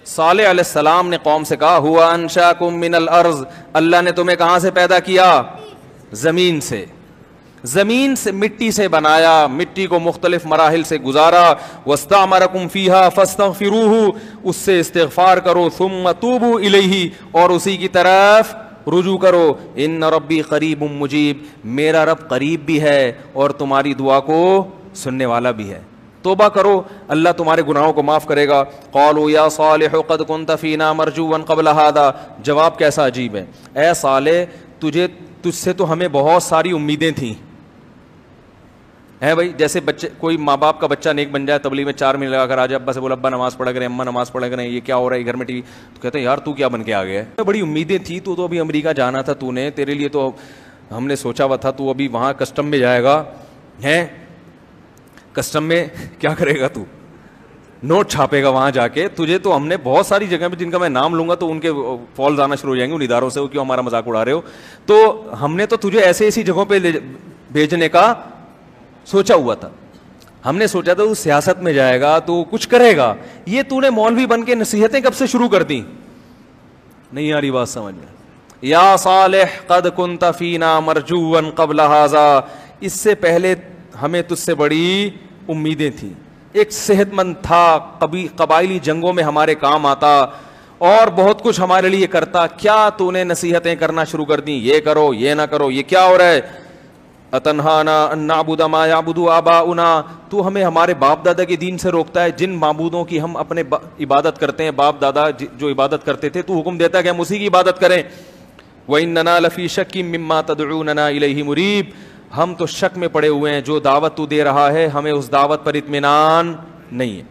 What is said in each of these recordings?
صالح علیہ السلام نے قوم سے کہا ہوا انشاکم من الارض، اللہ نے تمہیں کہاں سے پیدا کیا؟ زمین سے، زمین سے مٹی سے بنایا، مٹی کو مختلف مراحل سے گزارا، واستعمرکم فیہا فاستغفروہ، اس سے استغفار کرو، ثم توبوا الیہ، اور اسی کی طرف رجوع کرو، ان ربی قریب مجیب، میرا رب قریب بھی ہے اور تمہاری دعا کو سننے والا بھی ہے، توبہ کرو اللہ تمہارے گناہوں کو معاف کرے گا۔ قالوا یا صالح قد كنت فینا مرجوا قبل هذا، جواب کیسا عجیب ہے، اے صالح تجھ سے تو ہمیں بہت ساری امیدیں تھیں، ہے بھائی، جیسے بچے کوئی ماں باپ کا بچہ نیک بن جائے، تبلیغ میں 4 منٹ لگا کر آ جائے، ابا سے بولا ابا نماز پڑھا کریں، اماں نماز پڑھا کریں، یہ کیا ہو رہا ہے گھر میں ٹی وی، تو کہتے ہیں یار تو کیا بن کے آ گیا ہے، بڑی امیدیں تھی، تو ابھی امریکہ جانا تھا، تو نے تیرے لیے تو ہم نے سوچا ہوا تھا، تو ابھی وہاں کسٹم میں جائے گا، ہیں کسٹم میں کیا کرے گا، تو نوٹ چھاپے گا وہاں جا کے، تجھے تو ہم نے بہت ساری جگہ پہ جن کا میں نام لوں گا تو ان کے فالز آنا شروع ہو جائیں گے ان اداروں سے، وہ کیوں ہمارا مذاق اڑا رہے ہو، تو ہم نے تو تجھے ایسے ایسی جگہوں پہ بھیجنے کا سوچا ہوا تھا، ہم نے سوچا تھا تو سیاست میں جائے گا تو کچھ کرے گا، یہ تو نے مولوی بن کے نصیحتیں کب سے شروع کر دی، نہیں آ رہی بات سمجھ میں، یا صالح قد کنت فینا مرجوا قبل ھذا، اس سے پہلے ہمیں تجھ سے بڑی امیدیں تھیں، ایک صحت مند تھا، قبائلی جنگوں میں ہمارے کام آتا اور بہت کچھ ہمارے لیے کرتا، کیا تو نے نصیحتیں کرنا شروع کر دیں، یہ کرو یہ نہ کرو، یہ کیا ہو رہا ہے، اتنہانا ان نعبد ما یعبد آباؤنا، تو ہمیں ہمارے باپ دادا کے دین سے روکتا ہے، جن معبودوں کی ہم اپنے عبادت کرتے ہیں، باپ دادا جو عبادت کرتے تھے، تو حکم دیتا ہے کہ ہم اسی کی عبادت کریں، وَإِنَّنَا لَفِي شَكٍّ مِّمَّا تَدْعُونَنَا إِلَيْهِ مُرِيبٍ، ہم تو شک میں پڑے ہوئے ہیں، جو دعوت تو دے رہا ہے ہمیں اس دعوت پر اطمینان نہیں ہے۔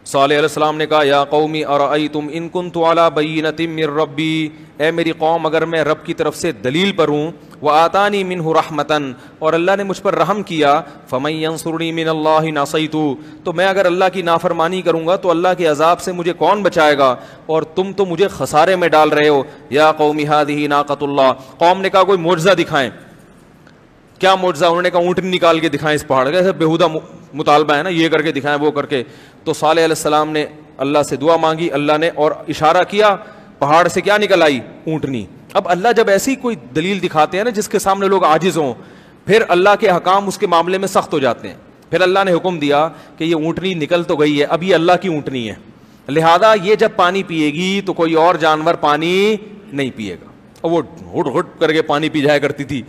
صالح علیہ السلام نے کہا یا قومی ارأیتم ان کنت علی بینۃ من ربی، اے میری قوم اگر میں رب کی طرف سے دلیل پر ہوں، وآتانی منہ رحمۃ، اور اللہ نے مجھ پر رحم کیا، فمن ینصرنی من اللہ ان عصیت، تو میں اگر اللہ کی نافرمانی کروں گا تو اللہ کے عذاب سے مجھے کون بچائے گا، اور تم تو مجھے خسارے میں ڈال رہے ہو، یا قوم ہذہ ناقۃ اللہ، قوم نے کہا کوئی معجزہ دکھائیں، کیا معجزہ، انہوں نے کہا اونٹنی نکال کے دکھائیں اس پہاڑ کا، ایسا بیہودہ مطالبہ ہے نا، یہ کر کے دکھائیں وہ کر کے، تو صالح علیہ السلام نے اللہ سے دعا مانگی، اللہ نے اور اشارہ کیا، پہاڑ سے کیا نکل آئی، اونٹنی۔ اب اللہ جب ایسی کوئی دلیل دکھاتے ہیں نا جس کے سامنے لوگ عاجز ہوں، پھر اللہ کے حکام اس کے معاملے میں سخت ہو جاتے ہیں، پھر اللہ نے حکم دیا کہ یہ اونٹنی نکل تو گئی ہے، اب یہ اللہ کی اونٹنی ہے، لہذا یہ جب پانی پیے گی تو کوئی اور جانور پانی نہیں پیے گا، اور وہ ہٹ ہٹ کر کے پانی پی جایا کرتی تھی،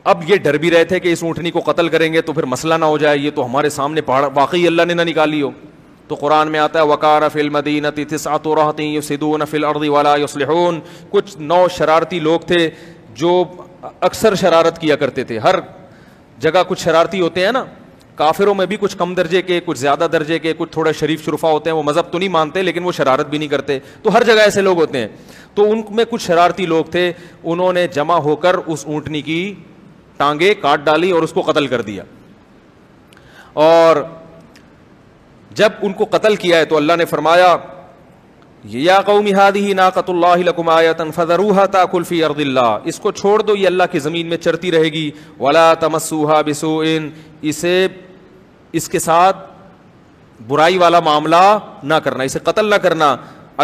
اب یہ ڈر بھی رہے تھے کہ اس اونٹنی کو قتل کریں گے تو پھر مسئلہ نہ ہو جائے، یہ تو ہمارے سامنے پہاڑ واقعی اللہ نے نہ نکالی ہو، تو قرآن میں آتا ہے وَقَارَ فِي الْمَدِينَةِ تِسْعَةُ رَهْطٍ يُفْسِدُونَ فِي الْأَرْضِ وَلَا يُصْلِحُونَ، کچھ 9 شرارتی لوگ تھے جو اکثر شرارت کیا کرتے تھے، ہر جگہ کچھ شرارتی ہوتے ہیں نا، کافروں میں بھی کچھ کم درجے کے، کچھ زیادہ درجے کے، کچھ تھوڑے شریف شرفا ہوتے ہیں، وہ مذہب تو نہیں مانتے لیکن وہ شرارت بھی نہیں کرتے، تو ہر جگہ ایسے لوگ ہوتے ہیں، تو ان میں کچھ شرارتی لوگ تھے، انہوں نے جمع ہو کر اس اونٹنی کی ٹانگیں کاٹ ڈالی اور اس کو قتل کر دیا، اور جب ان کو قتل کیا ہے تو اللہ نے فرمایا یا قوم ھذہ ناقۃ اللہ لکم آیۃ فذروها تاکل فی ارض اللہ، اس کو چھوڑ دو یہ اللہ کی زمین میں چرتی رہے گی، ولا تمسوها بسوء، اس کے ساتھ برائی والا معاملہ نہ کرنا، اسے قتل نہ کرنا،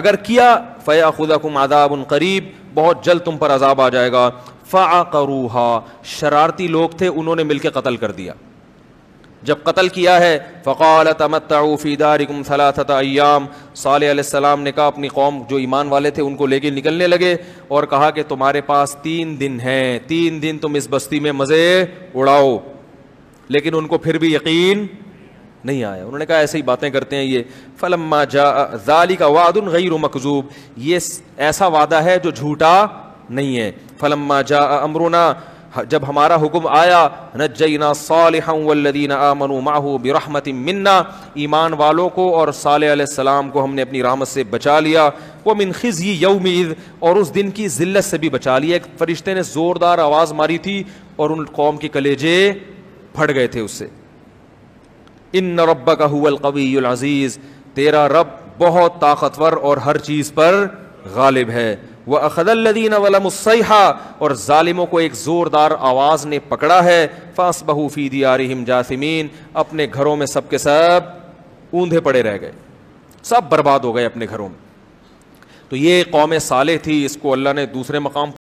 اگر کیا فیاخذکم عذاب قریب، بہت جلد تم پر عذاب آ جائے گا، فعقروها، شرارتی لوگ تھے انہوں نے مل کے قتل کر دیا، جب قتل کیا ہے فقال تمتعوا فی دارکم 3 ایام، صالح علیہ السلام نے کہا اپنی قوم جو ایمان والے تھے ان کو لے کے نکلنے لگے اور کہا کہ تمہارے پاس 3 دن ہیں، 3 دن تم اس بستی میں مزے اڑاؤ، لیکن ان کو پھر بھی یقین نہیں آیا، انہوں نے کہا ایسے ہی باتیں کرتے ہیں یہ، فلما جاء ذلک وعد غیر مکذوب، یہ ایسا وعدہ ہے جو جھوٹا نہیں ہے، فلما جاء امرنا، جب ہمارا حکم آیا، نجینا صالحا والذین آمنوا معه برحمت منا، ایمان والوں کو اور صالح علیہ السلام کو ہم نے اپنی رحمت سے بچا لیا، ومن خزی یومئذ، اور اس دن کی ذلت سے بھی بچا لیا، ایک فرشتے نے زوردار آواز ماری تھی اور ان قوم کے کلیجے پھٹ گئے تھے اس سے، ان ربک هو القوی العزیز، تیرا رب بہت طاقتور اور ہر چیز پر غالب ہے، وَأَخَذَ الَّذِينَ ظَلَمُوا الصَّيْحَةَ، اور ظالموں کو ایک زوردار آواز نے پکڑا ہے، فَأَصْبَحُوا فِي دِيَارِهِمْ جَاثِمِينَ، اپنے گھروں میں سب کے سب اوندھے پڑے رہ گئے، سب برباد ہو گئے اپنے گھروں میں. تو یہ قوم صالح تھی, اس کو اللہ نے دوسرے مقام